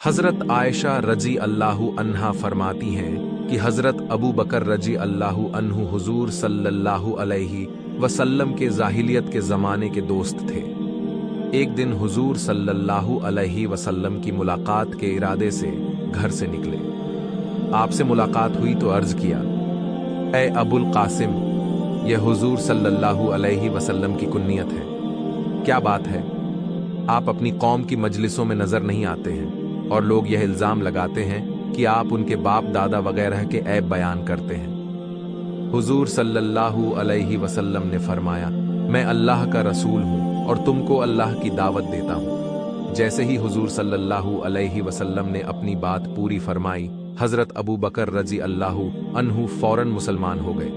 हज़रत आयशा रजी अल्लाहु अन्हा फरमाती हैं कि हज़रत अबू बकर रजी अल्लाहु अन्हु हुजूर सल्लल्लाहु अलैहि वसल्लम के जाहिलियत के ज़माने के दोस्त थे। एक दिन हुजूर सल्लल्लाहु अलैहि वसल्लम की मुलाकात के इरादे से घर से निकले। आपसे मुलाकात हुई तो अर्ज किया, ए अबुल कासिम, यह हुजूर सल्लल्लाहु अलैहि वसल्लम की कुन्नियत है। क्या बात है, आप अपनी कौम की मजलिसों में नजर नहीं आते हैं और लोग यह इल्जाम लगाते हैं कि आप उनके बाप दादा वगैरह के ऐब बयान करते हैं। हुजूर सल्लल्लाहु अलैहि वसल्लम ने फरमाया, मैं अल्लाह का रसूल हूं और तुमको अल्लाह की दावत देता हूं। जैसे ही हुजूर सल्लल्लाहु अलैहि वसल्लम ने अपनी बात पूरी फरमाई, हजरत अबू बकर रजी अल्लाहु अन्हु फौरन मुसलमान हो गए।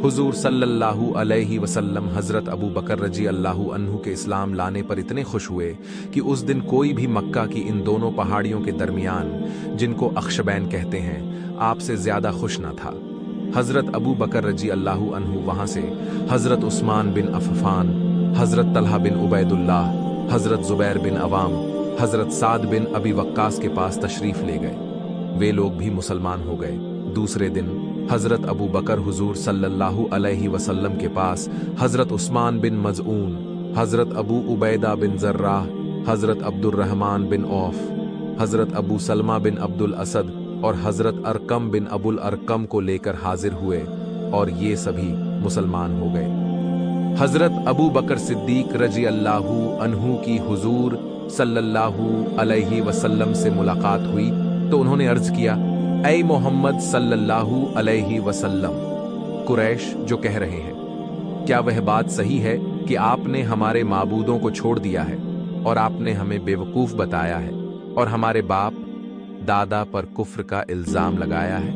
हुजूर सल्लल्लाहु अलैहि वसल्लम हजरत अबू बकर रजी अल्लाहु अन्हु के इस्लाम लाने पर इतने खुश हुए कि उस दिन कोई भी मक्का की इन दोनों पहाड़ियों के दरमियान, जिनको अख्शबैन कहते हैं, आपसे ज्यादा खुश न था। हजरत अबू बकर रजी अल्लाहु अन्हु वहां से हजरत उस्मान बिन अफ़फ़ान, हजरत तलहा बिन उबैदुल्लाह, हजरत जुबैर बिन अवाम, हजरत साद बिन अबी वक्कास के पास तशरीफ ले गए। वे लोग भी मुसलमान हो गए। दूसरे दिन हजरत अबू बकर हुजूर सल्लल्लाहु अलैहि वसल्लम के पास हजरत उस्मान बिन मज़ऊन, हजरत अबू उबैदा बिन जर्राह, हजरत अब्दुर्रहमान बिन औफ, हजरत अबू सलमा बिन अब्दुल असद और हजरत अरकम बिन अबुल अरकम को लेकर हाजिर हुए और ये सभी मुसलमान हो गए। हजरत अबू बकर सिद्दीक रजी अल्लाहु अन्हु की हुजूर सल्लल्लाहु अलैहि वसल्लम से मुलाकात हुई तो उन्होंने अर्ज किया, ऐ मोहम्मद सल्लल्लाहु अलैहि वसल्लम, कुरैश जो कह रहे हैं, क्या वह बात सही है कि आपने हमारे माबूदों को छोड़ दिया है और आपने हमें बेवकूफ बताया है और हमारे बाप दादा पर कुफ्र का इल्जाम लगाया है?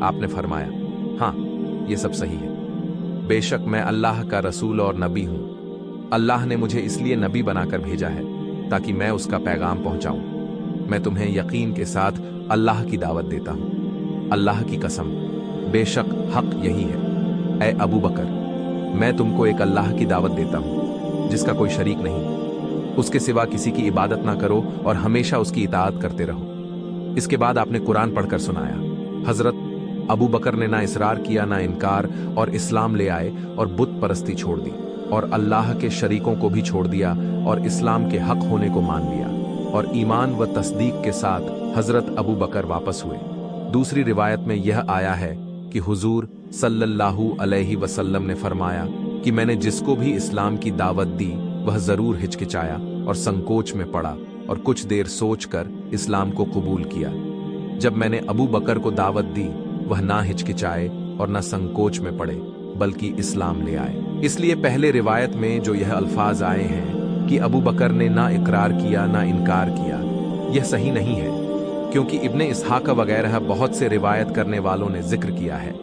आपने फरमाया, हाँ, ये सब सही है। बेशक मैं अल्लाह का रसूल और नबी हूं। अल्लाह ने मुझे इसलिए नबी बनाकर भेजा है ताकि मैं उसका पैगाम पहुंचाऊं। मैं तुम्हें यकीन के साथ अल्लाह की दावत देता हूं। अल्लाह की कसम, बेशक हक यही है। ऐ अबू बकर, मैं तुमको एक अल्लाह की दावत देता हूं जिसका कोई शरीक नहीं, उसके सिवा किसी की इबादत ना करो और हमेशा उसकी इताअत करते रहो। इसके बाद आपने कुरान पढ़कर सुनाया। हजरत अबू बकर ने ना इसरार किया ना इनकार और इस्लाम ले आए और बुत परस्ती छोड़ दी और अल्लाह के शरीकों को भी छोड़ दिया और इस्लाम के हक होने को मान लिया और ईमान व तस्दीक के साथ हजरत अबू बकर वापस हुए। दूसरी रिवायत में यह आया है कि हुजूर सल्लल्लाहु अलैहि वसल्लम ने फरमाया कि मैंने जिसको भी इस्लाम की दावत दी वह जरूर हिचकिचाया और संकोच में पड़ा और कुछ देर सोचकर इस्लाम को कबूल किया। जब मैंने अबू बकर को दावत दी वह ना हिचकिचाए और ना संकोच में पड़े बल्कि इस्लाम ले आए। इसलिए पहले रिवायत में जो यह अल्फाज आए हैं कि अबू बकर ने ना इकरार किया ना इनकार किया, यह सही नहीं है, क्योंकि इब्ने इसहाक वगैरह बहुत से रिवायत करने वालों ने जिक्र किया है।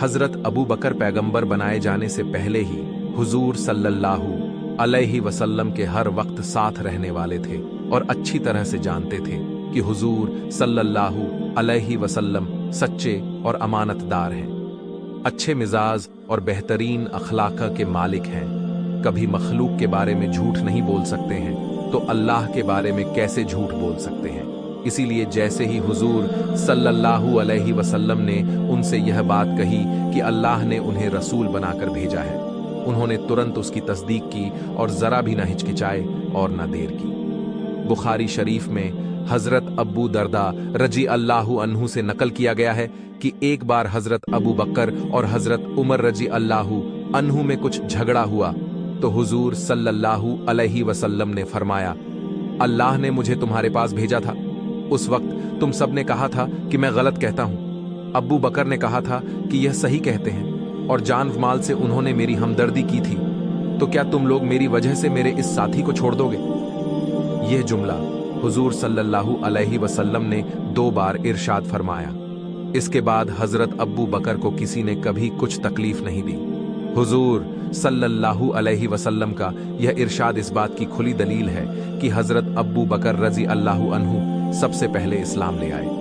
हजरत अबू बकर पैगंबर बनाए जाने से पहले ही हुजूर सल्लल्लाहु अलैहि वसल्लम के हर वक्त साथ रहने वाले थे और अच्छी तरह से जानते थे कि हुजूर सल्लल्लाहु अलैहि वसल्लम सच्चे और अमानतदार हैं, अच्छे मिजाज और बेहतरीन अखलाक के मालिक हैं, कभी मखलूक के बारे में झूठ नहीं बोल सकते हैं तो अल्लाह के बारे में कैसे झूठ बोल सकते हैं। इसीलिए जैसे ही हुजूर सल्लल्लाहु अलैहि वसल्लम ने उनसे यह बात कही कि अल्लाह ने उन्हें रसूल बनाकर भेजा है, उन्होंने तुरंत उसकी तस्दीक की और जरा भी न हिचकिचाए और न देर की। बुखारी शरीफ में हजरत अबू दरदा रजी अल्लाहु अन्हु से नकल किया गया है कि एक बार हजरत अबू बकर और हजरत उमर रजी अल्लाहु अन्हु में कुछ झगड़ा हुआ तो हुजूर सल्लल्लाहु अलैहि वसल्लम ने फरमाया, अल्लाह ने मुझे तुम्हारे पास भेजा था। उस वक्त तुम सब ने कहा था कि मैं गलत कहता हूं। अबू बकर ने कहा था कि यह सही कहते हैं और जान माल से उन्होंने मेरी हमदर्दी की थी, तो क्या तुम लोग मेरी वजह से मेरे इस साथी को छोड़ दोगे? यह जुमला हुजूर सल्लल्लाहु अलैहि वसल्लम ने 2 बार इरशाद फरमाया। इसके बाद हजरत अबू बकर को किसी ने कभी कुछ तकलीफ नहीं दी। हुजूर सल्लल्लाहु अलैहि वसल्लम का यह इरशाद इस बात की खुली दलील है कि हजरत अबू बकर रजी अल्लाहु अन्हु सबसे पहले इस्लाम ले आए।